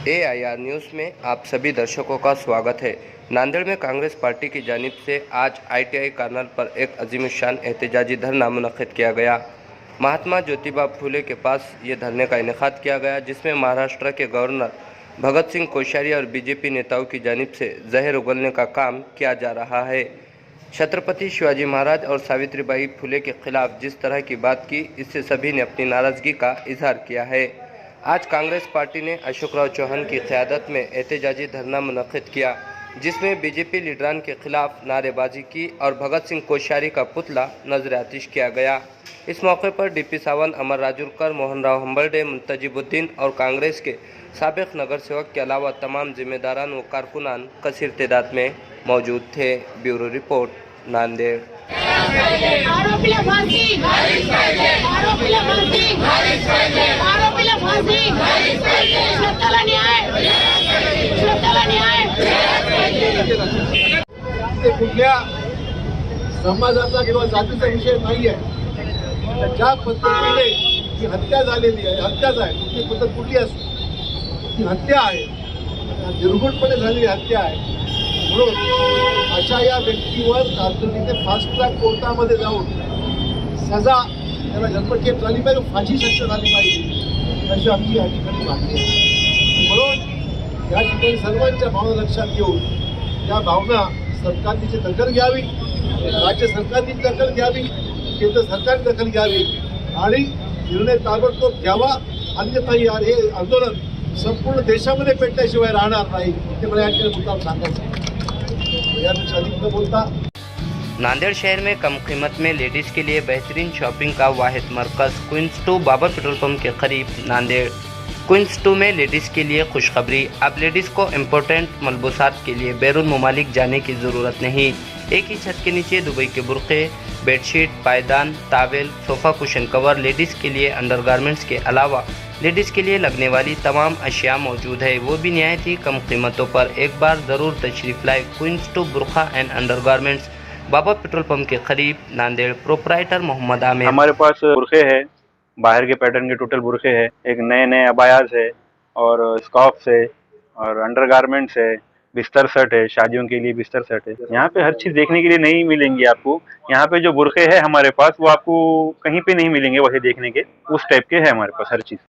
AIR news में आप सभी दर्शकों का स्वागत है। नांदेड़ में कांग्रेस पार्टी की जानिब से आज ITI कार्नर पर एक अजीमुशान एहतजाजी धरना मुनक्किद किया गया। महात्मा ज्योतिबा फुले के पास ये धरने का इनेकाद किया गया, जिसमें महाराष्ट्र के गवर्नर भगत सिंह कोश्यारी और BJP नेताओं की जानिब से जहर उगलने का काम किया जा रहा है। छत्रपति शिवाजी महाराज और सावित्रीबाई फुले के खिलाफ जिस तरह की बात की, इससे सभी ने अपनी नाराज़गी का इजहार किया है। आज कांग्रेस पार्टी ने अशोकराव चौहान की क़यादत में एहतजाजी धरना मुनक्किद किया, जिसमें BJP लीडरान के खिलाफ नारेबाजी की और भगत सिंह कोश्यारी का पुतला नजर आतिश किया गया। इस मौके पर DP सावंत, अमर राजूरकर, मोहन राव हम्बर्डे, मुंतजिबुद्दीन और कांग्रेस के साबिक नगर सेवक के अलावा तमाम जिम्मेदारान व कारकुनान कसीर तादाद में मौजूद थे। Bureau report, Nanded. आरोपीला फांसी, आरोपीला फांसी, आरोपीला फांसी, स्वतःला न्याय, स्वतःला न्याय। ते कुठल्या समाजाचा किंवा जातीचा विषय नाही आहे। ज्या पद्धतीने ही हत्या झालेली आहे, हत्याच आहे, कुठली पद्धत कुठली असते ती हत्या आहे, निर्घुणपणे झालेली हत्या आहे। म्हणून अशा या व्यक्तीवर तातडीने फास्ट ट्रॅक कोर्टामध्ये जाऊन सजा त्याला जन्मठेप झाली पाहिजे, फाशी शिक्षा झाली पाहिजे, अशी आमची या ठिकाणी मागणी आहे। म्हणून या ठिकाणी सर्वांच्या भावना लक्षात घेऊन त्या भावना सरकारची दखल घ्यावी, राज्य सरकारची दखल घ्यावी, केंद्र सरकारची दखल घ्यावी आणि निर्णय ताबडतोब घ्यावा। अन्यथा हे आंदोलन संपूर्ण देशामध्ये पेटल्याशिवाय राहणार नाही, ते मला या ठिकाणी मुद्दाम सांगायचं आहे। यापेक्षा अधिक न बोलता नांदेड़ शहर में कम कीमत में लेडीज़ के लिए बेहतरीन शॉपिंग का वाहिद मरकज़ क्वींस 2 बाबर पेट्रोल पंप के करीब नांदेड़। क्वींस 2 में लेडीज़ के लिए खुशखबरी, अब लेडीज़ को इम्पोर्टेंट मलबूसात के लिए बैरून ममालिक जाने की ज़रूरत नहीं। एक ही छत के नीचे दुबई के बुरक़े, बेडशीट, पायदान, towel, sofa cushion cover, ladies के लिए अंडरगारमेंट्स के अलावा लेडीज़ के लिए लगने वाली तमाम अशिया मौजूद है, वो भी नहायत ही कम कीमतों पर। एक बार ज़रूर तशरीफ़ लाए। क्वींस 2 बुरखा and undergarments, Baba petrol pump के करीब, नांदेड़। प्रोपराइटर मोहम्मद आमिर। हमारे पास बुरखे है, बाहर के पैटर्न के टोटल बुरखे है, एक नए नए अबायाज है और स्कार्फ्स है और अंडरगारमेंट्स है, बिस्तर सेट है, शादियों के लिए बिस्तर सेट है। यहाँ पे हर चीज़ देखने के लिए नहीं मिलेंगी आपको। यहाँ पे जो बुरखे है हमारे पास वो आपको कहीं पे नहीं मिलेंगे वैसे देखने के, उस टाइप के है हमारे पास हर चीज़।